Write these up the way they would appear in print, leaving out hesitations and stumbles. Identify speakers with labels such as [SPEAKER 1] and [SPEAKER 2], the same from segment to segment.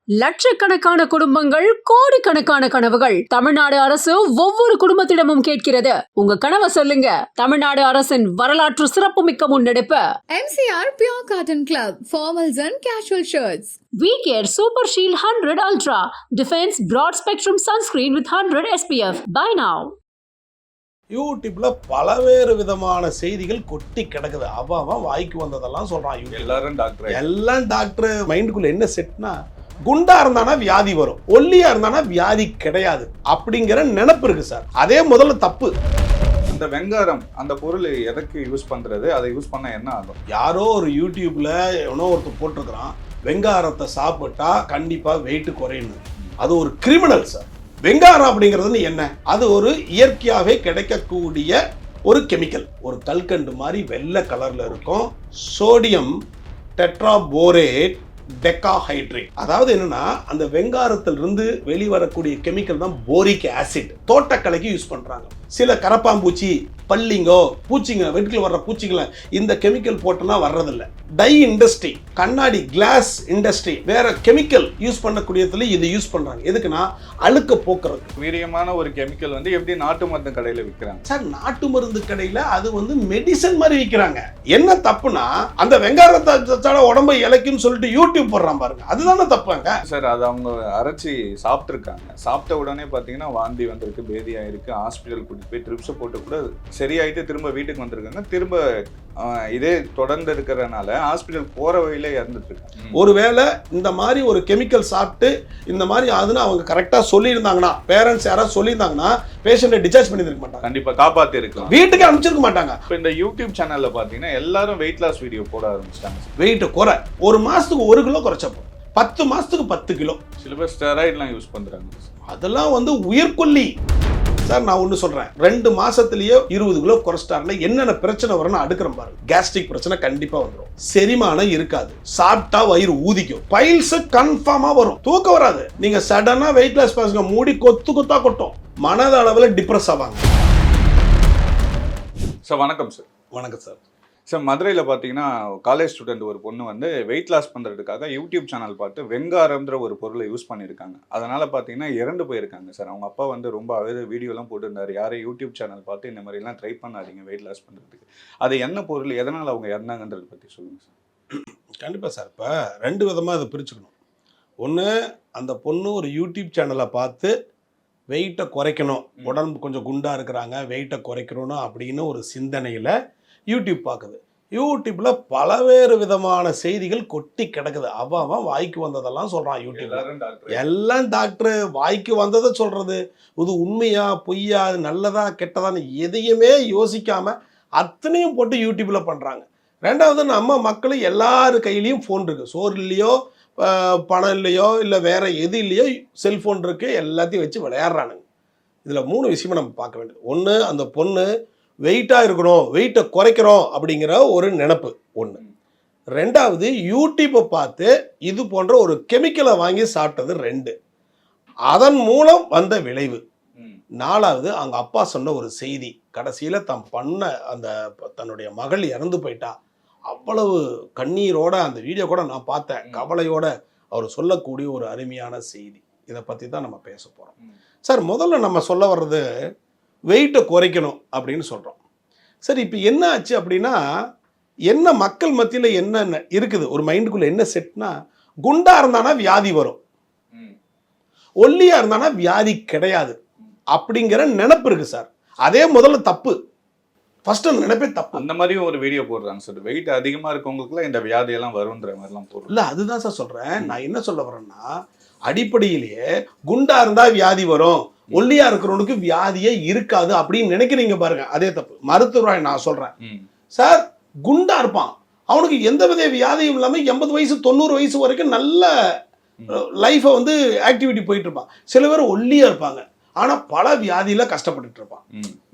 [SPEAKER 1] லட்சக்கணக்கான குடும்பங்கள், கோடிக்கணக்கான கனவுகள். தமிழ்நாடு அரசு ஒவ்வொரு குடும்பத்திடமும் கேட்கிறது, உங்க கனவை சொல்லுங்க. தமிழ்நாடு அரசின் வரலாற்று சிறப்புமிக்க முன்னெடுப்பு.
[SPEAKER 2] MCR Pure Cotton Club, formals and casual shirts.
[SPEAKER 1] We Care Super Shield 100 Ultra Defense Broad Spectrum Sunscreen with 100 SPF. Buy now.
[SPEAKER 3] யூடியூப்ல பலவேறு விதமான செய்திகள் கொட்டி கிடக்குது. அவன் வாய்க்கு வந்ததெல்லாம் சொல்றான். எல்லாம் டாக்டர் மைண்டுக்குள்ள என்ன செட்னா, குண்டா இருந்தானா வியாதி வரும், ஒல்லியா இருந்தானா வியாதி கிடையாது அப்படிங்கிற நினைப்பு இருக்கு சார். அதே முதல்ல தப்பு.
[SPEAKER 4] அந்த வெங்காரம் அந்த பொருள் எதற்கு யூஸ் பண்றது, அதை யூஸ் பண்ண என்ன ஆகும்?
[SPEAKER 3] யாரோ ஒரு யூடியூப்ல எவனோ ஒருத்தர் போட்டிருக்கிறான், வெங்காரத்தை சாப்பிட்டா கண்டிப்பா வெயிட் குறையணும். அது ஒரு கிரிமினல் சார். வெங்காரம் அப்படிங்கிறது என்ன? அது ஒரு இயற்கையாகவே கிடைக்கக்கூடிய ஒரு கெமிக்கல். ஒரு கல்கண்டு மாதிரி வெள்ளை கலர்ல இருக்கும். Sodium tetraborate decahydrate. அதாவது என்னன்னா, அந்த வெங்காரத்திலிருந்து வெளிவரக்கூடிய கெமிக்கல் தான் போரிக் ஆசிட். தோட்டக்கலைக்கு யூஸ் பண்றாங்க. சில கரப்பாம்பூச்சி, பல்லிங்கோ, பூச்சிங்க, வீட்டுக்குள்ள வர்ற பூச்சிங்களை இந்த கெமிக்கல் போட்டோன்னா வர்றதில்ல. டை இண்டஸ்ட்ரி, கண்ணாடி கிளாஸ் இண்டஸ்ட்ரி, வேற கெமிக்கல் யூஸ் பண்ணக்கூடியதுல இது யூஸ் பண்றாங்க. எதுக்குன்னா அழுக்க போக்குறது.
[SPEAKER 4] வீரியமான ஒரு கெமிக்கல் வந்து எப்படி நாட்டு மருந்து கடையில விற்கிறாங்க
[SPEAKER 3] சார். நாட்டு மருந்து கடையில அது வந்து மெடிசன் மாதிரி விற்கிறாங்க. என்ன தப்புனா, அந்த வெங்காரத்தை உடம்பை இலைக்குன்னு சொல்லிட்டு யூடியூப் போடுறான் பாருங்க, அதுதானே தப்புங்க
[SPEAKER 4] சார். அது அவங்க அரைச்சி சாப்பிட்டுருக்காங்க. சாப்பிட்ட உடனே பார்த்தீங்கன்னா வாந்தி வந்திருக்கு, பேதியா இருக்கு, ஹாஸ்பிட்டல் கூட்டிட்டு போய் ட்ரிப்ஸ் போட்டு கூட சரியாயிட்டு திரும்ப வீட்டுக்கு வந்திருக்காங்க. திரும்ப இதே தொடர்ந்து இருக்கிறதுனால ஹாஸ்பிட்டல் போற வழியில இறந்துட்டு இருக்காங்க.
[SPEAKER 3] ஒருவேளை இந்த மாதிரி ஒரு கெமிக்கல் சாப்பிட்டு இந்த மாதிரி அதுன்னு அவங்க கரெக்டா சொல்லியிருந்தாங்கன்னா, பேரண்ட்ஸ் யாராவது சொல்லியிருந்தாங்கன்னா பேஷண்ட்டை டிஸ்சார்ஜ் பண்ணிருக்க மாட்டாங்க.
[SPEAKER 4] கண்டிப்பா காப்பாத்தி இருக்கலாம்,
[SPEAKER 3] வீட்டுக்கு அனுப்பிச்சிருக்க மாட்டாங்க.
[SPEAKER 4] இப்போ இந்த யூடியூப் சேனல்ல பாத்தீங்கன்னா எல்லாரும் வெயிட் லாஸ் வீடியோ போட ஆரம்பிச்சிட்டாங்க.
[SPEAKER 3] வெயிட் குறை, ஒரு மாசத்துக்கு 1 கிலோ குறைச்சப்போ 10 மாசத்துக்கு 10 கிலோ.
[SPEAKER 4] சில பேர் ஸ்டெராய்ட்லாம் யூஸ் பண்றாங்க.
[SPEAKER 3] அதெல்லாம் வந்து உயிர்கொல்லி சார். நான் ஒன்று சொல்றேன், 2 மாசத்திலேயே 20 கிலோ குறைச்சிட்டாருன்னா என்னென்ன பிரச்சனை வரும்னு அடுக்கிறேன் பாருங்க. கேஸ்ட்ரிக் பிரச்சனை கண்டிப்பா வந்துடும், செரிமானம் இருக்காது, சாப்பிட்டா வயிறு ஊதிக்கும், பைல்ஸ் கன்ஃபார்மா வரும், தூக்கம் வராது. நீங்க சடனா வெயிட் லாஸ் பாருங்க, மூடி கொத்து கொத்தா கொட்டும், மனத அளவில் டிப்ரெஸ் ஆவாங்க.
[SPEAKER 4] சார் வணக்கம் சார்.
[SPEAKER 3] வணக்கம் சார்.
[SPEAKER 4] சார், மதுரையில் பார்த்தீங்கன்னா காலேஜ் ஸ்டூடெண்ட் ஒரு பொண்ணு வந்து வெயிட் லாஸ் பண்ணுறதுக்காக யூடியூப் சேனல் பார்த்து வெங்காரம்ன்ற ஒரு பொருளை யூஸ் பண்ணியிருக்காங்க. அதனால் பார்த்தீங்கன்னா இறந்து போயிருக்காங்க சார். அவங்க அப்பா வந்து ரொம்ப அழுது வீடியோலாம் போட்டிருந்தார், யாரும் யூடியூப் சேனல் பார்த்து இந்த மாதிரிலாம் ட்ரை பண்ணாதீங்க வெயிட் லாஸ் பண்ணுறதுக்கு. அது என்ன பொருள், எதனால் அவங்க இறந்தாங்கன்றதை பற்றி சொல்லுங்கள் சார்.
[SPEAKER 3] கண்டிப்பாக சார். இப்போ 2 விதமாக அதை பிரிச்சுக்கணும். ஒன்று, அந்த பொண்ணு ஒரு யூடியூப் சேனலை பார்த்து வெயிட்டை குறைக்கணும், உடம்பு கொஞ்சம் குண்டாக இருக்கிறாங்க, வெயிட்டை குறைக்கணும் அப்படின்னு ஒரு சிந்தனையில் யூடியூப் பார்க்குது. யூடியூப்ல பலவேறு விதமான செய்திகள் கொட்டி கிடக்குது. அவன் வாய்க்கு வந்ததெல்லாம் சொல்றான். யூடியூப்ல எல்லாம் டாக்டர் வாய்க்கு வந்ததை சொல்றது. இது உண்மையா பொய்யா, நல்லதா கெட்டதான்னு எதையுமே யோசிக்காம அத்தனையும் போட்டு யூடியூப்ல பண்றாங்க. ரெண்டாவது, நம்ம மக்கள் எல்லாரு கையிலையும் ஃபோன் இருக்கு. சோறு இல்லையோ, பணம் இல்லையோ, இல்லை வேற எது இல்லையோ, செல்போன் இருக்கு, எல்லாத்தையும் வச்சு விளையாடுறானுங்க. இதுல 3 விஷயமா நம்ம பார்க்க வேண்டியது. ஒன்று, அந்த பொண்ணு வெயிட்டாக இருக்கணும், வெயிட்டை குறைக்கிறோம் அப்படிங்கிற ஒரு நினப்பு ஒன்று. ரெண்டாவது, யூடியூப்பை பார்த்து இது போன்ற ஒரு கெமிக்கலை வாங்கி சாப்பிட்டது 2. அதன் மூலம் வந்த விளைவு. 4வது, அவங்க அப்பா சொன்ன ஒரு செய்தி. கடைசியில் தாம் பண்ண அந்த தன்னுடைய மகள் இறந்து போயிட்டா, அவ்வளவு கண்ணீரோட அந்த வீடியோ கூட நான் பார்த்தேன், கவலையோட அவர் சொல்லக்கூடிய ஒரு அருமையான செய்தி. இதை பற்றி தான் நம்ம பேச போகிறோம் சார். முதல்ல நம்ம சொல்ல வர்றது, வெயிட்டை குறைக்கணும் அப்படின்னு சொல்கிறோம். சரி, இப்போ என்ன ஆச்சு அப்படின்னா, என்ன மக்கள் மத்தியில் என்ன இருக்குது, ஒரு மைண்டுக்குள்ளே என்ன செட்னா, குண்டா இருந்தானா வியாதி வரும், ஒல்லியா இருந்தானா வியாதி கிடையாது அப்படிங்கிற நினைப்பு இருக்கு சார். அதே முதல்ல தப்பு. ஃபர்ஸ்ட் நினைப்பே தப்பு.
[SPEAKER 4] அந்த மாதிரியும் ஒரு வீடியோ போடுறாங்க சார். வெயிட் அதிகமாக இருக்கவங்களுக்குலாம் இந்த வியாதியெல்லாம் வரும்ன்ற மாதிரிலாம் போடுறோம்.
[SPEAKER 3] இல்லை, அதுதான் சார் சொல்கிறேன். நான் என்ன சொல்ல வரேன்னா, அடிப்படையிலேயே குண்டா இருந்தால் வியாதி வரும், ஒல்லியா இருக்கிறவனுக்கு வியாதியே இருக்காது அப்படின்னு நினைக்கிறீங்க பாருங்க, அதே தப்பு. மருத்துவராய் நான் சொல்றேன் சார், குண்டா இருப்பான், அவனுக்கு எந்த வித வியாதியும் இல்லாம 80 வயசு 90 வயசு வரைக்கும் நல்ல லைஃபை வந்து ஆக்டிவிட்டி போயிட்டு இருப்பான். சில பேர் ஒல்லியா இருப்பாங்க, ஆனா பல வியாதியில கஷ்டப்பட்டுட்டு இருப்பான்.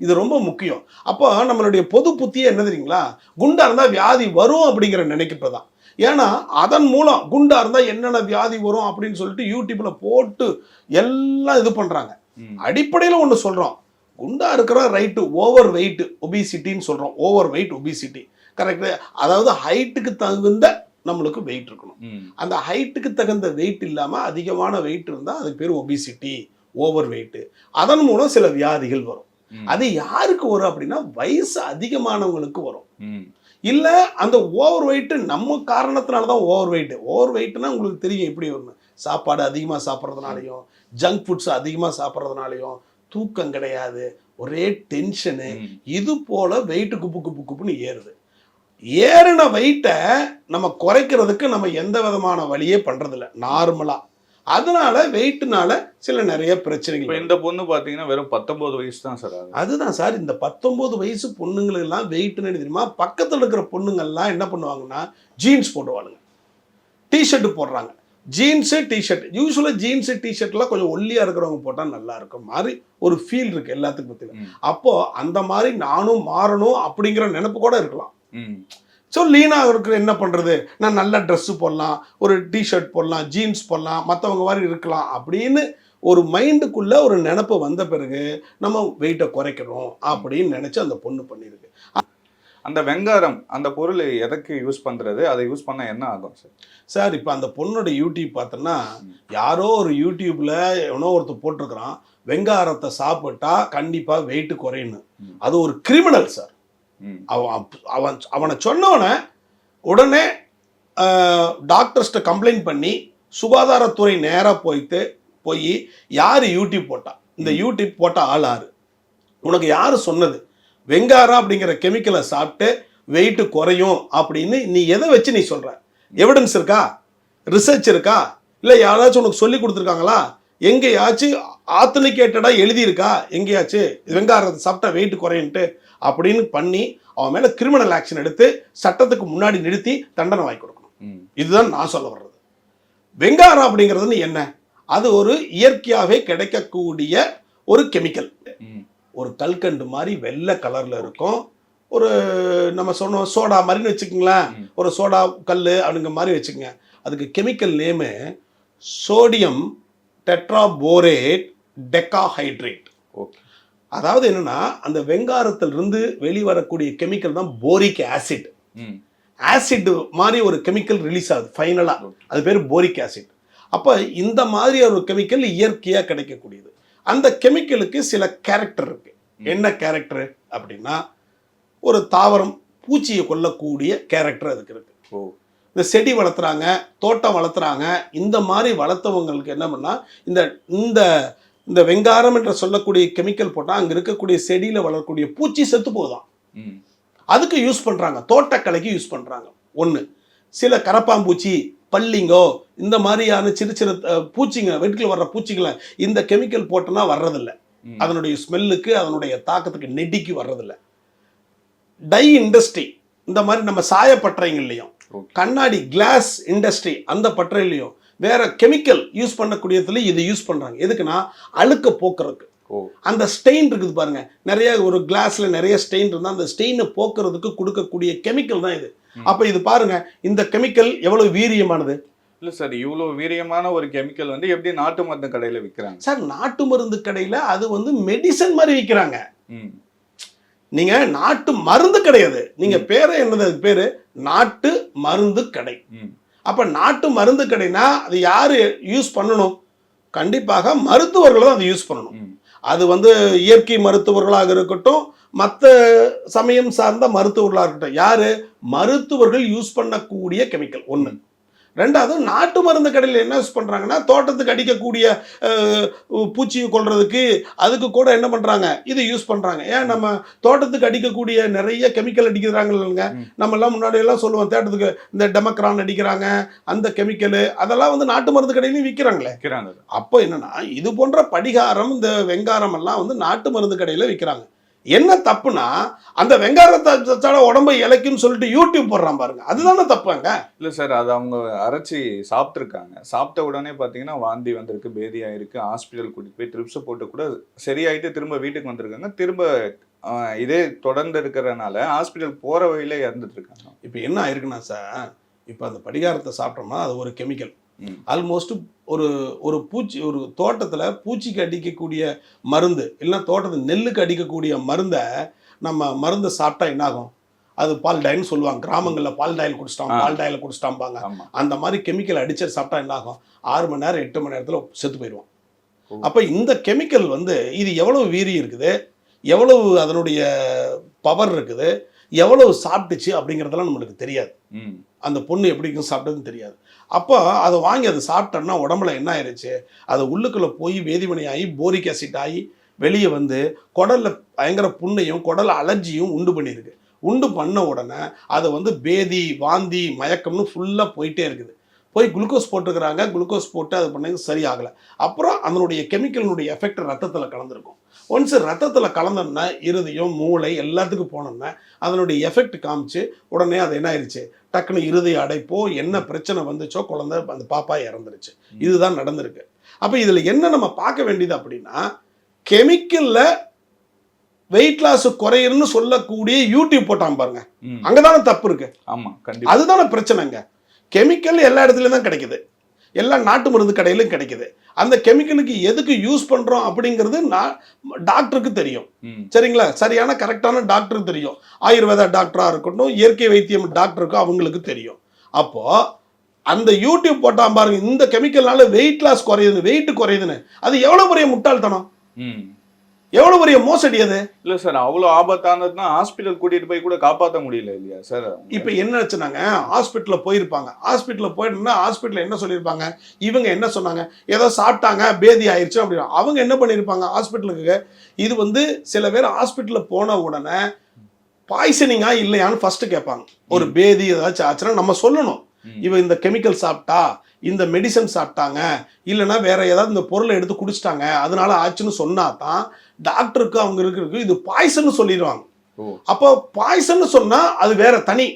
[SPEAKER 3] இது ரொம்ப முக்கியம். அப்போ நம்மளுடைய பொது புத்தியே என்ன தெரியுங்களா, குண்டா இருந்தா வியாதி வரும் அப்படிங்கிற நினைக்கிறதான். ஏன்னா அதன் மூலம் குண்டா இருந்தா என்னென்ன வியாதி வரும் அப்படின்னு சொல்லிட்டு யூடியூப்ல போட்டு எல்லாம் இது பண்றாங்க. அடிப்படையில் ஒன்று சொல்றோம், குண்டா இருக்கிற ரைட்டு, ஓவர் வெயிட் ஒபிசிட்டின்னு சொல்றோம். Over weight obesity correct. அதாவது ஹைட்டுக்கு தகுந்த நம்மளுக்கு வெயிட் இருக்கணும்.
[SPEAKER 4] ம்.
[SPEAKER 3] அந்த ஹைட்டுக்கு தகுந்த வெயிட் இல்லாமல் அதிகமான வெயிட் இருந்தால் அதுக்கு பேர் ஒபிசிட்டி, ஓவர் வெயிட்டு. அதன் மூலம் சில வியாதிகள் வரும்.
[SPEAKER 4] ம்.
[SPEAKER 3] அது யாருக்கு வரும் அப்படின்னா வயசு அதிகமானவங்களுக்கு வரும்.
[SPEAKER 4] ம்.
[SPEAKER 3] இல்லை அந்த ஓவர் வெயிட்டு நம்ம காரணத்தினால தான் ஓவர் வெயிட்டு. ஓவர் வெயிட்னா உங்களுக்கு தெரியும் எப்படி வரணும். சாப்பாடு அதிகமாக சாப்பிட்றதுனாலையும், ஜங்க் ஃபுட்ஸ் அதிகமாக சாப்பிட்றதுனாலையும், தூக்கம் கிடையாது, ஒரே டென்ஷனு, இது போல் வெயிட்டு குப்பு குப்பு குப்புன்னு ஏறுது. ஏறின வெயிட்டை நம்ம குறைக்கிறதுக்கு நம்ம எந்த விதமான வழியே பண்ணுறதில்ல நார்மலாக. அதனால வெயிட்னால சில நிறைய பிரச்சனைகள்.
[SPEAKER 4] இப்போ இந்த பொண்ணு பார்த்தீங்கன்னா வெறும் 19 வயசு தான் சார் ஆகுது.
[SPEAKER 3] அதுதான் சார், இந்த 19 வயசு பொண்ணுங்களெல்லாம் வெயிட்னு தெரியுமா? பக்கத்தில் இருக்கிற பொண்ணுங்கள்லாம் என்ன பண்ணுவாங்கன்னா ஜீன்ஸ் போடுவாளுங்க, டிஷர்ட்டு போடுறாங்க. ஜீன்ஸு டிஷர்ட், யூஸ்வலாக ஜீன்ஸு டிஷர்ட்லாம் கொஞ்சம் ஒல்லியாக இருக்கிறவங்க போட்டால் நல்லா இருக்கும் மாதிரி ஒரு ஃபீல் இருக்குது எல்லாத்துக்கும் பற்றி. அப்போது அந்த மாதிரி நானும் மாறணும் அப்படிங்கிற நினைப்பு கூட இருக்கலாம். ஸோ லீனாக இருக்கிற என்ன பண்ணுறது, நான் நல்ல ட்ரெஸ்ஸு போடலாம், ஒரு டிஷர்ட் போடலாம், ஜீன்ஸ் போடலாம், மற்றவங்க மாதிரி இருக்கலாம் அப்படின்னு ஒரு மைண்டுக்குள்ளே ஒரு நினப்பு வந்த பிறகு நம்ம வெயிட்டை குறைக்கணும் அப்படின்னு நினச்சி அந்த பொண்ணு பண்ணியிருக்கு.
[SPEAKER 4] அந்த வெங்காரம் அந்த பொருள் எதற்கு யூஸ் பண்ணுறது, அதை யூஸ் பண்ணால் என்ன ஆகும் சார்?
[SPEAKER 3] சார் இப்போ அந்த பொண்ணோட யூடியூப் பார்த்தோன்னா யாரோ ஒரு யூடியூப்பில் எவனோ ஒருத்தர் போட்டிருக்கிறான், வெங்காரத்தை சாப்பிட்டா கண்டிப்பாக வெயிட்டு குறையணும். அது ஒரு கிரிமினல் சார். அவனை சொன்னவனை உடனே டாக்டர்ஸ்ட்ட கம்ப்ளைண்ட் பண்ணி சுகாதாரத்துறை நேராக போய் யார் யூடியூப் போட்டா, இந்த யூடியூப் போட்ட ஆள் யாரு, உனக்கு யார் சொன்னது வெங்காரம் அப்படிங்கிற கெமிக்கலை சாப்பிட்டு வெயிட்டு குறையும் அப்படின்னு நீ எதை வச்சு நீ சொல்ற? எவிடன்ஸ் இருக்கா, ரிசர்ச் இருக்கா, இல்லை யாராச்சும் உனக்கு சொல்லி கொடுத்துருக்காங்களா, எங்கேயாச்சும் ஆத்தனிகேட்டடாக எழுதியிருக்கா, எங்கேயாச்சும் வெங்காரத்தை சாப்பிட்டா வெயிட் குறையுன்ட்டு அப்படின்னு பண்ணி அவன் மேலே கிரிமினல் ஆக்ஷன் எடுத்து சட்டத்துக்கு முன்னாடி நிறுத்தி தண்டனை வாங்கி கொடுக்கணும். இதுதான் நான் சொல்ல வர்றது. வெங்காரம் அப்படிங்கிறது என்ன? அது ஒரு இயற்கையாகவே கிடைக்கக்கூடிய ஒரு கெமிக்கல். ஒரு கல்கண்டு மாதிரி வெள்ளை கலரில் இருக்கும். ஒரு நம்ம சொன்னோம் சோடா மாதிரின்னு வச்சுக்கோங்களேன், ஒரு சோடா கல் அப்படிங்கிற மாதிரி வச்சுக்கோங்க. அதுக்கு chemical name sodium tetraborate decahydrate. Okay, அதாவது என்னன்னா அந்த வெங்காரத்திலிருந்து வெளிவரக்கூடிய கெமிக்கல் தான் போரிக் ஆசிட். ஆசிட் மாதிரி ஒரு கெமிக்கல் ரிலீஸ் ஆகுது ஃபைனலாக, அது பேர் போரிக் ஆசிட். அப்போ இந்த மாதிரி ஒரு கெமிக்கல் இயற்கையாக கிடைக்கக்கூடியது. அந்த கெமிக்கலுக்கு சில கேரக்டர் இருக்கு. என்ன கேரக்டர் அப்படின்னா, ஒரு தாவரம் பூச்சியை கொல்லக்கூடிய கேரக்டர் அதுக்கு இருக்கு. இந்த செடி வளர்த்துறாங்க, தோட்டம் வளர்த்துறாங்க, இந்த மாதிரி வளர்த்தவங்களுக்கு என்ன பண்ணா இந்த இந்த இந்த வெங்காரம் என்று சொல்லக்கூடிய கெமிக்கல் போட்டால் அங்கே இருக்கக்கூடிய செடியில் வளரக்கூடிய பூச்சி செத்து போகுதான். அதுக்கு யூஸ் பண்ணுறாங்க, தோட்டக்கலைக்கு யூஸ் பண்ணுறாங்க. ஒன்று, சில கரப்பாம்பூச்சி, பல்லிங்கோ, இந்த மாதிரியான சிறு சிறு பூச்சிங்க, வீட்டில் வர்ற பூச்சிகளை இந்த கெமிக்கல் போட்டோன்னா வர்றதில்லை. அதனுடைய ஸ்மெல்லுக்கு, அதனுடைய தாக்கத்துக்கு, நெடிக்கு வர்றதில்லை. டை இண்டஸ்ட்ரி, இந்த மாதிரி நம்ம சாயப்பட்டறைங்கள்லையும், கண்ணாடி கிளாஸ் இண்டஸ்ட்ரி அந்த பட்டறையிலையும் வேற கெமிக்கல் யூஸ் பண்ணக்கூடியதுல இது யூஸ் பண்றாங்க. எதுக்குன்னா அழுக்க போக்குறதுக்கு. அந்த ஸ்டெயின் இருக்குது பாருங்க, நிறைய ஒரு கிளாஸ்ல நிறைய ஸ்டெயின் இருந்தால் அந்த ஸ்டெயினை போக்குறதுக்கு கொடுக்கக்கூடிய கெமிக்கல் தான் இது. அப்ப இது பாருங்க, இந்த கெமிக்கல் எவ்வளவு வீரியமானது.
[SPEAKER 4] இல்லை சார், இவ்வளோ வீரியமான ஒரு கெமிக்கல் வந்து எப்படி நாட்டு மருந்து கடையில் விற்கிறாங்க
[SPEAKER 3] சார்? நாட்டு மருந்து கடையில் அது வந்து மெடிசன் மாதிரி விற்கிறாங்க. நீங்க நாட்டு மருந்து கிடையாது, நீங்க பேரை என்னது, பேரு நாட்டு மருந்து கடை. அப்ப நாட்டு மருந்து கடைனா அது யாரு யூஸ் பண்ணணும்? கண்டிப்பாக மருத்துவர்கள் தான் அதை யூஸ் பண்ணணும். அது வந்து இயற்கை மருத்துவர்களாக இருக்கட்டும், மற்ற சமயம் சார்ந்த மருத்துவர்களாக இருக்கட்டும், யாரு மருத்துவர்கள் யூஸ் பண்ணக்கூடிய கெமிக்கல் ஒன்று. ரெண்டாவது, நாட்டு மருந்து கடையில் என்ன யூஸ் பண்ணுறாங்கன்னா, தோட்டத்துக்கு அடிக்கக்கூடிய பூச்சியை கொல்றதுக்கு அதுக்கு கூட என்ன பண்ணுறாங்க, இது யூஸ் பண்ணுறாங்க. ஏன் நம்ம தோட்டத்துக்கு அடிக்கக்கூடிய நிறைய கெமிக்கல் அடிக்கிறாங்க இல்லைங்க. நம்மெல்லாம் முன்னாடி எல்லாம் சொல்லுவோம், தோட்டத்துக்கு இந்த டெமக்ரான் அடிக்கிறாங்க, அந்த கெமிக்கலு அதெல்லாம் வந்து நாட்டு மருந்து கடையிலையும் விற்கிறாங்களே. அப்போ என்னன்னா, இது போன்ற படிகாரம், இந்த வெங்காரம் எல்லாம் வந்து நாட்டு மருந்து கடையில் விற்கிறாங்க. என்ன தப்புனா, அந்த வெங்காயத்தை உடம்பை இலைக்குன்னு சொல்லிட்டு யூடியூப் போடுறான் பாருங்க, அதுதானே தப்புங்க.
[SPEAKER 4] இல்லை சார், அது அவங்க அரைச்சி சாப்பிட்ருக்காங்க. சாப்பிட்ட உடனே பார்த்தீங்கன்னா வாந்தி வந்திருக்கு, பேதியாயிருக்கு, ஹாஸ்பிட்டல் கூட்டிட்டு போய் ட்ரிப்ஸை போட்டு கூட சரியாயிட்டு திரும்ப வீட்டுக்கு வந்திருக்காங்க. திரும்ப இதே தொடர்ந்து இருக்கிறதுனால ஹாஸ்பிட்டல் போகிற வழியில இறந்துட்டு இருக்காங்க.
[SPEAKER 3] இப்போ என்ன ஆயிருக்குன்னா சார், இப்போ அந்த படிகாரத்தை சாப்பிட்டோம்னா அது ஒரு கெமிக்கல். ஆல்மோஸ்ட் ஒரு பூச்சி, ஒரு தோட்டத்தில் பூச்சிக்கு அடிக்கக்கூடிய மருந்து, இல்லைன்னா தோட்டத்தில் நெல்லுக்கு அடிக்கக்கூடிய மருந்தை நம்ம மருந்து சாப்பிட்டா என்னாகும், அது பால்டாயின்னு சொல்லுவாங்க, கிராமங்களில் பால்டாயில் குடிச்சிட்டான், பால்டாயில் குடிச்சிட்டாம்பாங்க.
[SPEAKER 4] ஆமா.
[SPEAKER 3] அந்த மாதிரி கெமிக்கல் அடிச்சு சாப்பிட்டா என்ன ஆகும், 6 மணி நேரம் 8 மணி நேரத்தில் செத்து போயிடுவான். அப்போ இந்த கெமிக்கல் வந்து இது எவ்வளவு வீரி இருக்குது, எவ்வளவு அதனுடைய பவர் இருக்குது, எவ்வளவு சாப்பிட்டுச்சு அப்படிங்கிறதெல்லாம் நம்மளுக்கு தெரியாது. அந்த பொண்ணு எப்படி சாப்பிட்டதுன்னு தெரியாது. அப்போ அதை வாங்கி அதை சாப்பிட்டோம்னா உடம்புல என்ன ஆயிடுச்சு, அது உள்ளுக்குள்ளே போய் வேதிவினை ஆகி போரிக் ஆசிட் ஆகி வெளியே வந்து குடலில் பயங்கர புண்ணையும் குடல் அலர்ஜியும் உண்டு பண்ணியிருக்கு. உண்டு பண்ண உடனே அதை வந்து பேதி வாந்தி மயக்கம்னு ஃபுல்லாக போயிட்டே இருக்குது. போய் குளுக்கோஸ் போட்டுக்கிறாங்க, குளுக்கோஸ் போட்டு அது பண்ணது சரியாகலை. அப்புறம் அதனுடைய கெமிக்கலினுடைய எஃபெக்ட் ரத்தத்தில் கலந்துருக்கும். ஒன்ஸ் ரத்தத்தில் கலந்தோம்னா இருதயம் மூளை எல்லாத்துக்கும் போனோம்னா அதனுடைய எஃபெக்ட் காமிச்சு உடனே அது என்ன ஆயிடுச்சு, டக்குன்னு இருதய அடைப்போ என்ன பிரச்சனை வந்துச்சோ குழந்தை அந்த பாப்பா இறந்துருச்சு. இதுதான் நடந்திருக்கு. அப்போ இதில் என்ன நம்ம பார்க்க வேண்டியது அப்படின்னா, கெமிக்கலில் வெயிட் லாஸ் குறையுன்னு சொல்லக்கூடிய யூடியூப் போட்டான் பாருங்க, அங்கதானே தப்பு இருக்கு.
[SPEAKER 4] ஆமா, கண்டிப்பா.
[SPEAKER 3] அதுதானே பிரச்சனைங்க. கெமிக்கல் எல்லா இடத்துலயும் தான் கிடைக்குது, எல்லா நாட்டு மருந்து கடையிலும் கிடைக்குது. அந்த கெமிக்கலுக்கு எதுக்கு யூஸ் பண்றோம் அப்படிங்கிறது டாக்டருக்கு தெரியும். சரிங்களா, சரியான கரெக்டான டாக்டருக்கு தெரியும். ஆயுர்வேதா டாக்டரா இருக்கட்டும், இயற்கை வைத்தியம் டாக்டருக்கும் அவங்களுக்கு தெரியும். அப்போ அந்த யூடியூப் போட்டான் பாருங்க, இந்த கெமிக்கல்னால வெயிட் லாஸ் குறையுது, வெயிட் குறையுதுன்னு, அது எவ்வளவு பெரிய முட்டாள்தனம், எவ்வளவு பெரிய மோசடி அது.
[SPEAKER 4] இல்ல சார், அவ்வளவு ஆபத்தானதுன்னா ஹாஸ்பிட்டல் கூட்டிட்டு போய் கூட காப்பாற்ற முடியல இல்லையா சார்?
[SPEAKER 3] இப்ப என்ன ஆச்சுனாங்க, ஹாஸ்பிட்டல்ல போயிருப்பாங்க, ஹாஸ்பிட்டல்ல போயிட்டுனா ஹாஸ்பிட்டல்ல என்ன சொல்லியிருப்பாங்க, இவங்க என்ன சொன்னாங்க, ஏதோ சாப்பிட்டாங்க பேதி ஆயிடுச்சு அப்படின்னா அவங்க என்ன பண்ணியிருப்பாங்க ஹாஸ்பிட்டலுக்கு. இது வந்து சில பேர் ஹாஸ்பிட்டல்ல போன உடனே பாய்சனிங்கா இல்லையான்னு ஃபர்ஸ்ட் கேட்பாங்க. ஒரு பேதி ஏதாச்சும் ஆச்சுன்னா நம்ம சொல்லணும், இவன் இந்த கெமிக்கல் சாப்பிட்டா, இந்த மெடிசன் சாப்பிட்டாங்க, இல்லைன்னா வேற ஏதாவது இந்த பொருளை எடுத்து குடிச்சிட்டாங்க அதனால ஆச்சுன்னு சொன்னா தான் டாக்டருக்கு அவங்க இருக்கிறதுக்கு இது பாய்சன் சொல்லிடுவாங்க. அப்போ பாய்சன் சொன்னா அது வேற தனி.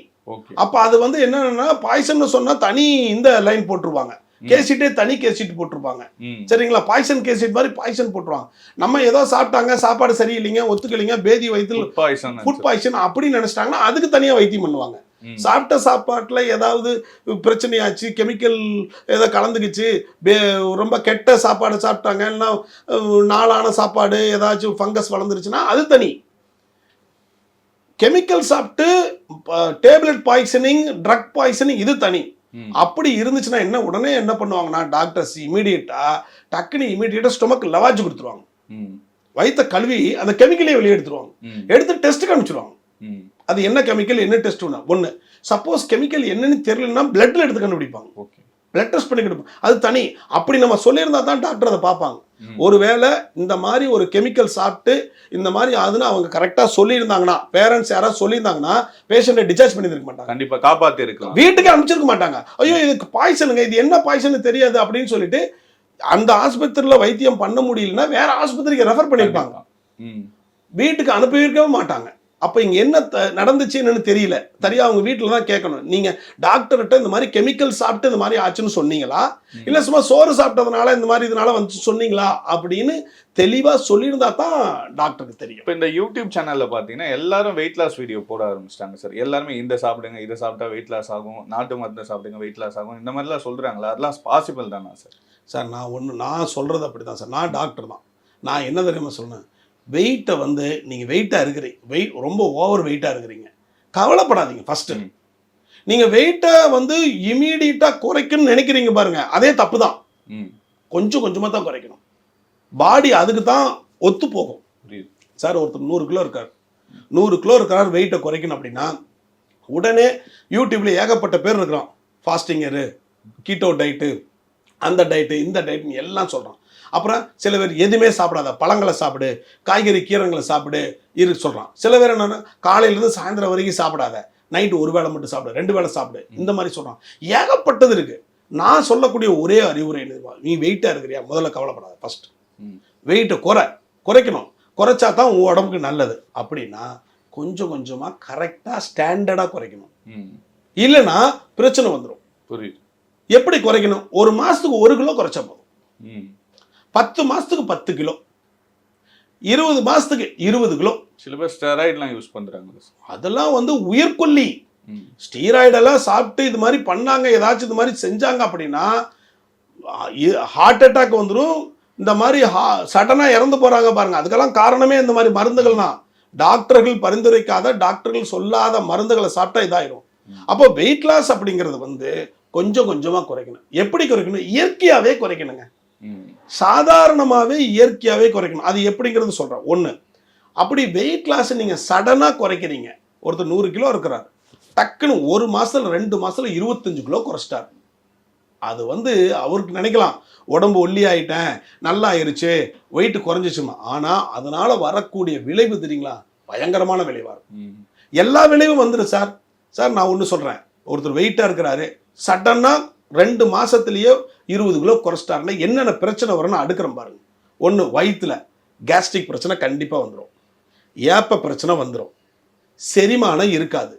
[SPEAKER 3] அப்ப அது வந்து என்னன்னா பாய்சன் சொன்னா தனி இந்த லைன் போட்டுருவாங்க, கேசிட்டே தனி கேசிட் போட்டிருப்பாங்க. சரிங்களா, பாய்சன் கேசிட் மாதிரி பாய்சன் போட்டுருவாங்க. நம்ம ஏதோ சாப்பிட்டாங்க, சாப்பாடு சரியில்லைங்க, ஒத்துக்கலைங்க, பேதி வயிற்றுல ஃபுட் பாய்சன் அப்படின்னு நினைச்சிட்டாங்கன்னா அதுக்கு தனியா வைத்தியம் பண்ணுவாங்க. சாப்பிட்ட சாப்பாட்டுல ஏதாவது பிரச்சனையாச்சு, கெமிக்கல் ஏதோ கலந்துக்குச்சு, ரொம்ப கெட்ட சாப்பாடு சாப்பிட்டாங்க, இல்லைன்னா நாளான சாப்பாடு ஏதாச்சும் ஃபங்கஸ் வளர்ந்துருச்சுன்னா அது தனி. கெமிக்கல் சாப்பிட்டு டேப்லெட் பாய்சனிங், ட்ரக் பாய்சனிங் இது தனி. அப்படி இருந்துச்சுன்னா என்ன உடனே என்ன பண்ணுவாங்கன்னா டாக்டர்ஸ் இமீடியட்டா ஸ்டொமக் லவாஜ் கொடுத்துருவாங்க. வயிற்ற கழுவி அந்த கெமிக்கலே வெளியே எடுத்துருவாங்க, எடுத்து டெஸ்ட்டுக்கு அனுப்பிச்சிடுவாங்க. அது என்ன கெமிக்கல், என்ன டெஸ்ட் ஒன்று. சப்போஸ் கெமிக்கல் என்னன்னு தெரியலன்னா பிளட்ல எடுத்து கண்டுபிடிப்பாங்க, பிளட் டெஸ்ட் பண்ணி கொடுப்பாங்க, அது தனி. அப்படி நம்ம சொல்லியிருந்தா தான் டாக்டர் அதை பார்ப்பாங்க. ஒருவேளை இந்த மாதிரி ஒரு கெமிக்கல் சாப்பிட்டு இந்த மாதிரி அதுன்னு அவங்க கரெக்டா சொல்லியிருந்தாங்கன்னா, பேரண்ட்ஸ் யாராவது சொல்லியிருந்தாங்கன்னா பேஷண்ட்டை டிஸ்சார்ஜ் பண்ணியிருக்க மாட்டாங்க, கண்டிப்பா காப்பாத்தி இருக்கலாம், வீட்டுக்கு அனுப்பிச்சிருக்க மாட்டாங்க. ஐயோ இதுக்கு பாய்சனுங்க, இது என்ன பாய்சன் தெரியாது அப்படின்னு சொல்லிட்டு அந்த ஆஸ்பத்திரியில் வைத்தியம் பண்ண முடியலன்னா வேற ஆஸ்பத்திரிக்கு ரெஃபர் பண்ணியிருப்பாங்க, வீட்டுக்கு அனுப்பியிருக்கவே மாட்டாங்க. அப்போ இங்கே என்ன நடந்துச்சுன்னு தெரியல, சரியா அவங்க வீட்டில் தான் கேட்கணும். நீங்கள் டாக்டர்கிட்ட இந்த மாதிரி கெமிக்கல் சாப்பிட்டு இந்த மாதிரி ஆச்சுன்னு சொன்னீங்களா, இல்லை சும்மா சோறு சாப்பிட்டதுனால இந்த மாதிரி இதனால வந்து சொன்னீங்களா அப்படின்னு தெளிவாக சொல்லியிருந்தா தான் டாக்டருக்கு தெரியும்.
[SPEAKER 4] இப்போ இந்த யூடியூப் சேனலில் பார்த்தீங்கன்னா எல்லாரும் வெயிட் லாஸ் வீடியோ போட ஆரம்பிச்சிட்டாங்க சார். எல்லாருமே இந்த சாப்பிடுங்க, இதை சாப்பிட்டா வெயிட் லாஸ் ஆகும், நாட்டு மருந்து சாப்பிடுங்க வெயிட் லாஸ் ஆகும், இந்த மாதிரிலாம் சொல்கிறாங்களா, அதெல்லாம் பாசிபிள் தானா சார்?
[SPEAKER 3] சார் நான் சொல்கிறது அப்படி தான் சார். நான் டாக்டர் தான். நான் என்ன தெரியுமா சொன்னேன், வெயிட்டை வந்து நீங்கள் வெயிட்டாக இருக்கிறீங்க, ரொம்ப ஓவர் வெயிட்டாக இருக்கிறீங்க, கவலைப்படாதீங்க. ஃபஸ்ட்டு நீங்கள் வெயிட்டை வந்து இமீடியட்டாக குறைக்கணும்னு நினைக்கிறீங்க பாருங்க, அதே தப்பு தான். கொஞ்சம் கொஞ்சமாக தான் குறைக்கணும். பாடி அதுக்கு தான் ஒத்து போகும். சார் ஒருத்தர் 100 கிலோ இருக்கார், 100 கிலோ இருக்கிறார், வெயிட்டை குறைக்கணும் அப்படின்னா உடனே யூடியூப்ல ஏகப்பட்ட பேர் இருக்கிறோம், ஃபாஸ்டிங்கரு, கீட்டோ டயட்டு, அந்த டயட்டு, இந்த டயட்டுன்னு எல்லாம் சொல்கிறோம். அப்புறம் சில பேர் எதுவுமே சாப்பிடாத, பழங்களை சாப்பிடு, காய்கறி கீரைங்களை சாப்பிடு இருக்கு சொல்கிறான். சில பேர் என்னென்னா காலையிலேருந்து சாயந்தரம் வரைக்கும் சாப்பிடாத, நைட்டு ஒரு வேளை மட்டும் சாப்பிடு, 2 வேளை சாப்பிடு, இந்த மாதிரி சொல்கிறான். ஏகப்பட்டது இருக்குது. நான் சொல்லக்கூடிய ஒரே அறிவுரை என்ன, நீ வெயிட்டாக இருக்கிறியா, முதல்ல கவலைப்படாத, ஃபஸ்ட் வெயிட்டை குறைக்கணும். குறைச்சா தான் உன் உடம்புக்கு நல்லது. அப்படின்னா கொஞ்சம் கொஞ்சமாக கரெக்டாக ஸ்டாண்டர்டாக குறைக்கணும், இல்லைன்னா பிரச்சனை வந்துடும்.
[SPEAKER 4] புரியுது.
[SPEAKER 3] எப்படி குறைக்கணும், ஒரு மாதத்துக்கு 1 கிலோ குறைச்சா போதும், 10 மாதத்துக்கு 10 கிலோ, 20 மாதத்துக்கு 20 கிலோ.
[SPEAKER 4] சில பேர் ஸ்டெராய்டெலாம் யூஸ் பண்ணுறாங்க,
[SPEAKER 3] அதெல்லாம் வந்து உயிர்கொல்லி. ஸ்டீராய்டெல்லாம் சாப்பிட்டு இது மாதிரி பண்ணாங்க, ஏதாச்சும் இது மாதிரி செஞ்சாங்க அப்படின்னா ஹார்ட் அட்டாக் வந்துடும், இந்த மாதிரி சடனாக இறந்து போகிறாங்க பாருங்க. அதுக்கெல்லாம் காரணமே இந்த மாதிரி மருந்துகள் தான். டாக்டர்கள் பரிந்துரைக்காத, டாக்டர்கள் சொல்லாத மருந்துகளை சாப்பிட்டா இதாயிரும். அப்போ வெயிட் லாஸ் அப்படிங்கிறது வந்து கொஞ்சம் கொஞ்சமா குறைக்கணும். எப்படி குறைக்கணும்? இயற்கையாவே குறைக்கணுங்க. சாதாரணமாவே இயற்கையாவே குறைக்கணும். அது எப்படிங்கிறது சொல்றேன். ஒண்ணு, அப்படி வெயிட் லாஸ் நீங்க சடனா குறைக்கிறீங்க. ஒருத்தர் 100 கிலோ இருக்கிறார், டக்குன்னு 1 மாசத்துல 2 மாசத்துல 25 கிலோ குறைச்சிட்டார். அது வந்து அவருக்கு நினைக்கலாம் உடம்பு ஒல்லி ஆயிட்டேன், நல்லா ஆயிருச்சு, வெயிட் குறைஞ்சிச்சுமா. ஆனா அதனால வரக்கூடிய விளைவு தெரியுங்களா? பயங்கரமான விளைவா இருக்கும். எல்லா விளைவும் வந்துடும் சார். சார் நான் ஒன்று சொல்றேன், ஒருத்தர் வெயிட்டா இருக்கிறாரு, சடனா 2 மாசத்துலயே 20 கிலோ குறைச்சிட்டாருன்னா என்னென்ன பிரச்சனை வரும்னு அடுக்கிறோம் பாருங்க. ஒன்று, வயிற்றுல கேஸ்ட்ரிக் பிரச்சனை கண்டிப்பாக வந்துடும், ஏப்ப பிரச்சனை வந்துடும், செரிமானம் இருக்காது,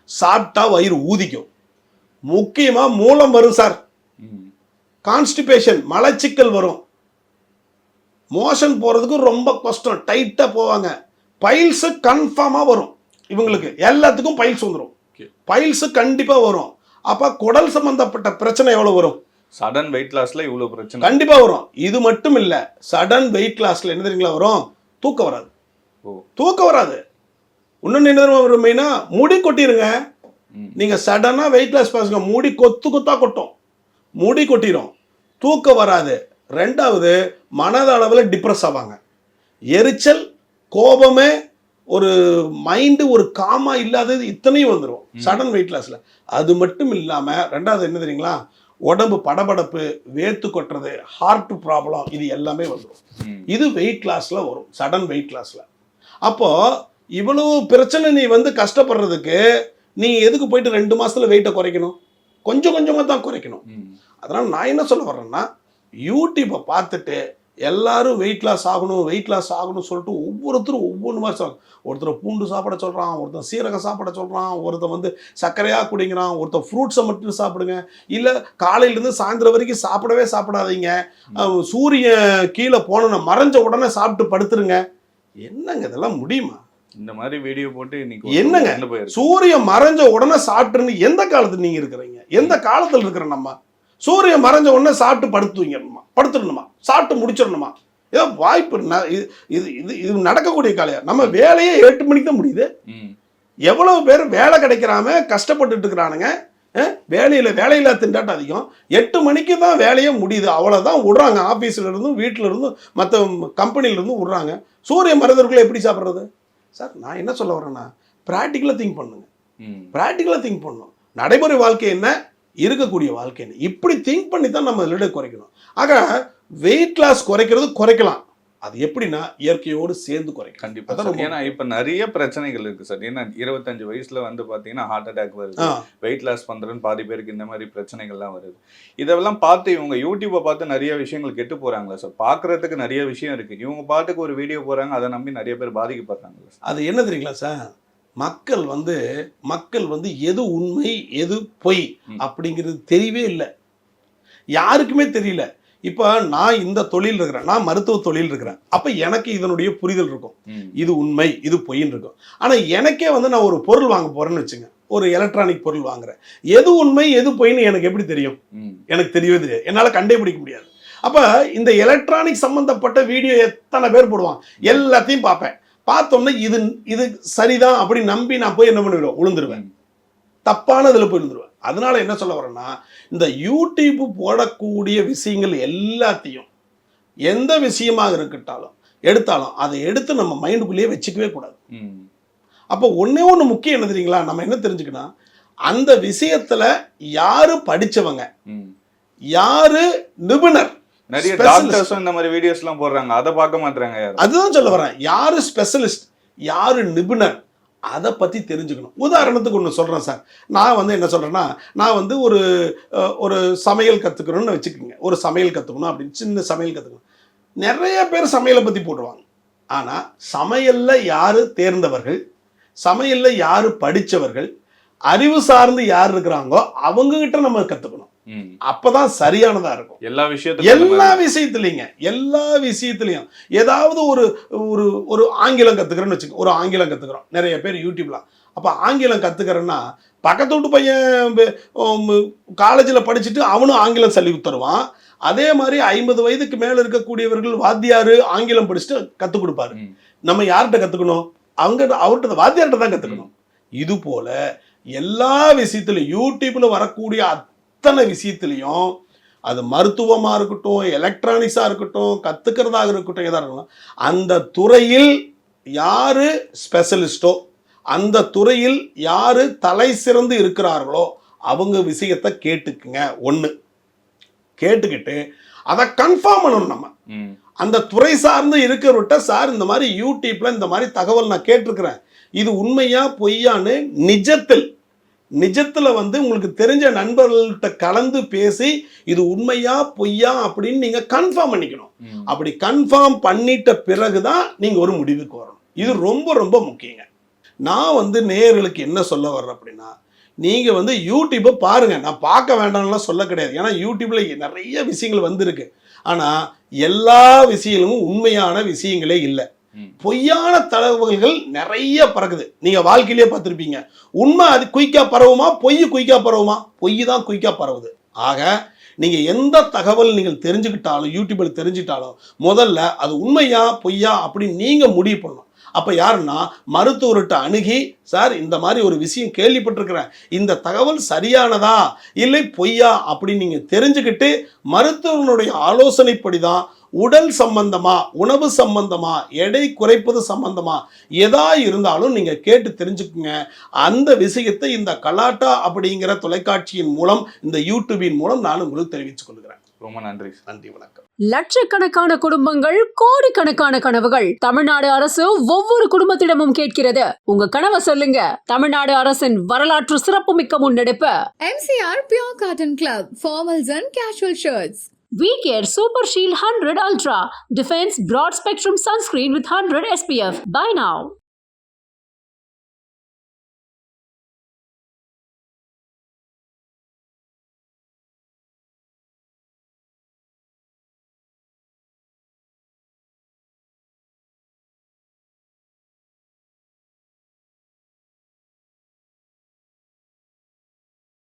[SPEAKER 3] சாப்பிட்டா வயிறு ஊதிக்கும், முக்கியமாக மூலம் வரும் சார், கான்ஸ்டிபேஷன் மலச்சிக்கல் வரும், மோஷன் போகிறதுக்கு ரொம்ப கஷ்டம், டைட்டாக போவாங்க, பைல்ஸு கன்ஃபார்மாக வரும். இவங்களுக்கு எல்லாத்துக்கும் பைல்ஸ் வந்துடும், பைல்ஸு கண்டிப்பாக வரும். அப்போ குடல் சம்பந்தப்பட்ட பிரச்சனை எவ்வளோ வரும்?
[SPEAKER 4] சடன் வெயிட் லாஸ்ல இவ்வளவு பிரச்சனை
[SPEAKER 3] கண்டிப்பா வரும். இது மட்டும் இல்ல, சடன் வெயிட் லாஸ்ல என்ன தெரியுங்களா வரும்? தூக்கம் வராது. தூக்கம் வராது. இன்னொன்னு என்ன தெரியுமா வரும்? மெயினா முடி கொட்டிருங்க. நீங்க சடனா வெயிட் லாஸ் பாருங்க, முடி கொத்து கொத்தா கொட்டும், முடி கொட்டிரும், தூக்கம் வராது. ரெண்டாவது, மனத அளவுல டிப்ரெஸ் ஆவாங்க, எரிச்சல், கோபமே, ஒரு மைண்டு ஒரு காமா இல்லாதது இத்தனையும் வந்துடும் சடன் வெயிட் லாஸ்ல. அது மட்டும் இல்லாம ரெண்டாவது என்ன தெரியுங்களா? உடம்பு படபடப்பு, வேத்து கொட்டுறது, ஹார்ட் ப்ராப்ளம், இது எல்லாமே வந்துடும். இது வெயிட் லாஸ்ல வரும், சடன் வெயிட் லாஸ்ல. அப்போ இவ்வளவு பிரச்சனை நீ வந்து கஷ்டப்படுறதுக்கு நீ எதுக்கு போயிட்டு 2 மாசத்துல வெயிட்டை குறைக்கணும்? கொஞ்சம் கொஞ்சமா தான் குறைக்கணும். அதனால நான் என்ன சொல்ல வர்றேன்னா, யூடியூப்பை பார்த்துட்டு எல்லாரும் வெயிட் லாஸ் ஆகணும், வெயிட் லாஸ் ஆகணும்னு சொல்லிட்டு ஒவ்வொருத்தரும் ஒவ்வொன்று மாதிரி சொல்கிறாங்க. ஒருத்தர் பூண்டு சாப்பிட சொல்கிறான், ஒருத்தர் சீரகம் சாப்பிட சொல்கிறான், ஒருத்தர் வந்து சர்க்கரையாக குடிங்கிறான், ஒருத்தர் ஃப்ரூட்ஸை மட்டும் சாப்பிடுங்க, இல்லை காலையிலேருந்து சாயந்தரம் வரைக்கும் சாப்பிடவே சாப்பிடாதீங்க, சூரியன் கீழே போனோன்னு மறைஞ்ச உடனே சாப்பிட்டு படுத்துருங்க. என்னங்க இதெல்லாம் முடியுமா?
[SPEAKER 4] இந்த மாதிரி வீடியோ போட்டு இன்னைக்கு
[SPEAKER 3] என்னங்க சூரியன் மறைஞ்ச உடனே சாப்பிட்டுன்னு எந்த காலத்துல நீங்க இருக்கிறீங்க? எந்த காலத்தில் இருக்கிற நம்ம? சூரியன் மறைஞ்ச உடனே சாப்பிட்டு படுத்துடணுமா, சாப்பிட்டு முடிச்சிடணுமா? ஏதோ வாய்ப்பு இது இது இது நடக்கக்கூடிய காலையா? நம்ம வேலையே 8 மணிக்கு தான் முடியுது. எவ்வளவு பேர் வேலை கிடைக்கிறாம கஷ்டப்பட்டுட்டு இருக்கிறானுங்க. வேலையில திண்டாட்டம் அதிகம். 8 மணிக்கு தான் வேலையே முடியுது, அவ்வளவுதான் விடுறாங்க. ஆபீஸ்ல இருந்தும் வீட்டுல இருந்தும் மற்ற கம்பெனில இருந்தும் விடுறாங்க. சூரியன் மறைந்தவர்களை எப்படி சாப்பிட்றது? சார் நான் என்ன சொல்ல வரேன்னா, ப்ராக்டிக்கலாக திங்க் பண்ணுங்க, ப்ராக்டிக்கலாக திங்க் பண்ணணும். நடைமுறை வாழ்க்கை என்ன, இருக்கக்கூடிய வாழ்க்கை என்ன, இப்படி திங்க் பண்ணி தான் நம்ம இதில் குறைக்கணும். ஆக வெயிட் லாஸ் குறைக்கலாம். அது எப்படின்னா இயற்கையோடு சேர்ந்து குறைக்கும்.
[SPEAKER 4] கண்டிப்பா. ஏன்னா இப்ப நிறைய பிரச்சனைகள் இருக்கு சார். ஏன்னா 25 வயசுல வந்து பாத்தீங்கன்னா ஹார்ட் அட்டாக் வருது, வெயிட் லாஸ் பண்றேன்னு பாதி பேருக்கு இந்த மாதிரி பிரச்சனைகள்லாம் வருது. இதெல்லாம் பார்த்து இவங்க யூடியூப்பை பார்த்து நிறைய விஷயங்கள் கெட்டு போறாங்களா சார்? பாக்குறதுக்கு நிறைய விஷயம் இருக்கு, இவங்க பாட்டுக்கு ஒரு வீடியோ போறாங்க, அதை நம்பி நிறைய பேர் பாதிக்கப்படுறாங்க. அது
[SPEAKER 3] என்ன தெரியுங்களா சார், மக்கள் வந்து எது உண்மை எது பொய் அப்படிங்கிறது தெரியவே இல்லை, யாருக்குமே தெரியல. இப்போ நான் இந்த தொழில் இருக்கிறேன், நான் மருத்துவ தொழில் இருக்கிறேன், அப்போ எனக்கு இதனுடைய புரிதல் இருக்கும், இது உண்மை இது பொய்ன்னு இருக்கும். ஆனால் எனக்கே வந்து நான் ஒரு பொருள் வாங்க போறேன்னு வச்சுங்க, ஒரு எலக்ட்ரானிக் பொருள் வாங்குறேன், எது உண்மை எது பொய்ன்னு எனக்கு எப்படி தெரியும்? எனக்கு தெரியவே தெரியாது, என்னால் கண்டுபிடிக்க முடியாது. அப்போ இந்த எலக்ட்ரானிக் சம்பந்தப்பட்ட வீடியோ எத்தனை பேர் போடுவான், எல்லாத்தையும் பார்ப்பேன். பார்த்தோம்னா இது சரிதான் அப்படி நம்பி நான் போய் என்ன பண்ணிடுவேன், விழுந்துருவேன், தப்பானதில் போய் விழுந்துருவேன். அதனால என்ன சொல்ல வரேன்னா, இந்த யூடியூப் போடக்கூடிய விஷயங்கள் எல்லாத்தையும் எந்த விஷயமாக எடுத்தாலும் அதை எடுத்து நம்ம மைண்டுக்குள்ளேயே வச்சுக்கவே கூடாது. அப்போ ஒண்ணு முக்கியம் என்ன தெரியுங்களா, நம்ம என்ன தெரிஞ்சுக்கணும், அந்த விஷயத்துல யாரு படிச்சவங்க, யாரு நிபுணர்,
[SPEAKER 4] நிறைய டாக்டர்ஸ் இந்த மாதிரி வீடியோஸ்லாம் போடுறாங்க, அதை பார்க்க மாட்டாங்க.
[SPEAKER 3] அதுதான் சொல்ல வரேன், யாரு ஸ்பெஷலிஸ்ட், யாரு நிபுணர், அதை பற்றி தெரிஞ்சுக்கணும். உதாரணத்துக்கு ஒன்று சொல்கிறேன் சார், நான் வந்து என்ன சொல்கிறேன்னா, நான் வந்து ஒரு சமையல் கற்றுக்கணும்னு வச்சுக்கோங்க, ஒரு சமையல் கற்றுக்கணும் அப்படின்னு, சின்ன சமையல் கற்றுக்கணும். நிறைய பேர் சமையலை பற்றி போடுவாங்க. ஆனால் சமையலில் யார் தேர்ந்தவர்கள், சமையலில் யார் படித்தவர்கள், அறிவு சார்ந்து யார் இருக்கிறாங்களோ அவங்ககிட்ட நம்ம கற்றுக்கணும். அப்பதான் சரியானதா இருக்கும். எல்லா விஷயத்திலையும் ஏதாவது ஒரு ஆங்கிலம் கத்துக்கிறேன்னு வச்சுக்கோ, ஒரு ஆங்கிலம் கத்துக்கிறோம் நிறைய பேர் யூடியூப்ல. அப்ப ஆங்கிலம் கத்துக்கிறேன்னா பக்கத்து வீட்டு பையன் காலேஜில் படிச்சுட்டு அவனும் ஆங்கிலம் சொல்லி தருவான். அதே மாதிரி 50 வயதுக்கு மேல இருக்கக்கூடியவர்கள் வாத்தியாரு ஆங்கிலம் படிச்சுட்டு கத்துக் கொடுப்பாரு. நம்ம யார்கிட்ட கத்துக்கணும்? அவர்கிட்ட வாத்தியார்கிட்ட தான் கற்றுக்கணும். இது போல எல்லா விஷயத்துலையும் யூடியூப்பில் வரக்கூடிய அத்தனை விஷயத்துலையும் அது மருத்துவமாக இருக்கட்டும், எலக்ட்ரானிக்ஸாக இருக்கட்டும், கற்றுக்கிறதாக இருக்கட்டும், எதாக இருக்கட்டும், அந்த துறையில் யார் ஸ்பெஷலிஸ்டோ, அந்த துறையில் யார் தலை சிறந்து இருக்கிறார்களோ அவங்க விஷயத்தை கேட்டுக்குங்க. ஒன்று கேட்டுக்கிட்டு அதை கன்ஃபார்ம் பண்ணணும். நம்ம அந்த துறை சார்ந்து இருக்கிறவர்கிட்ட, சார் இந்த மாதிரி யூடியூப்ல இந்த மாதிரி தகவல் நான் கேட்டிருக்கிறேன், இது உண்மையா பொய்யான்னு நிஜத்தில் வந்து உங்களுக்கு தெரிஞ்ச நண்பர்கள்ட்ட கலந்து பேசி இது உண்மையா பொய்யா அப்படின்னு நீங்கள் கன்ஃபார்ம் பண்ணிக்கணும். அப்படி கன்ஃபார்ம் பண்ணிட்ட பிறகு தான் நீங்கள் ஒரு முடிவுக்கு வரணும். இது ரொம்ப ரொம்ப முக்கியங்க. நான் வந்து நேயர்களுக்கு என்ன சொல்ல வர்றேன் அப்படின்னா, நீங்கள் வந்து யூடியூப்பை பாருங்கள். நான் பார்க்க வேண்டாம்லாம் சொல்ல கிடையாது. ஏன்னா யூடியூப்பில் நிறைய விஷயங்கள் வந்திருக்கு. ஆனால் எல்லா விஷயங்களும் உண்மையான விஷயங்களே இல்லை. பொய்யான தகவல்கள் நிறைய பறக்குது. நீங்கள் வாழ்க்கையிலேயே பார்த்துருப்பீங்க. உண்மை அது குயிக்காக பரவுமா, பொய் குயிக்காக பரவுமா? பொய் தான் குயிக்காக பரவுது. ஆக நீங்கள் எந்த தகவல் நீங்கள் தெரிஞ்சுக்கிட்டாலும், யூடியூப்பில் தெரிஞ்சுக்கிட்டாலும், முதல்ல அது உண்மையா பொய்யா அப்படின்னு நீங்கள் முடிவு பண்ணணும். அப்போ யாருன்னா மருத்துவர்கிட்ட அணுகி, சார் இந்த மாதிரி ஒரு விஷயம் கேள்விப்பட்டிருக்கிறேன், இந்த தகவல் சரியானதா இல்லை பொய்யா அப்படின்னு நீங்கள் தெரிஞ்சுக்கிட்டு மருத்துவனுடைய ஆலோசனைப்படி தான் உடல் சம்பந்தமா, உணவு சம்பந்தமா, எடை குறைப்பது சம்பந்தமா எதா இருந்தாலும் நீங்க கேட்டு தெரிஞ்சுக்குங்க. அந்த விஷயத்தை இந்த கலாட்டா அப்படிங்கிற தொலைக்காட்சியின் மூலம், இந்த யூடியூபின் மூலம் நான் உங்களுக்கு தெரிவித்துக் கொள்கிறேன்.
[SPEAKER 4] ரொம்ப நன்றி.
[SPEAKER 3] நன்றி, வணக்கம்.
[SPEAKER 1] லட்சக்கணக்கான குடும்பங்கள், கோடிக்கணக்கான கனவுகள். தமிழ்நாடு அரசு ஒவ்வொரு குடும்பத்திடமும் கேட்கிறது. உங்க கனவை சொல்லுங்க. தமிழ்நாடு அரசின் வரலாற்று சிறப்புமிக்க முன்னெடுப்பு.
[SPEAKER 2] MCR Pure Cotton Club, formals and casual shirts.
[SPEAKER 1] We Care Super Shield 100 Ultra Defense Broad Spectrum Sunscreen with 100 SPF. Buy now.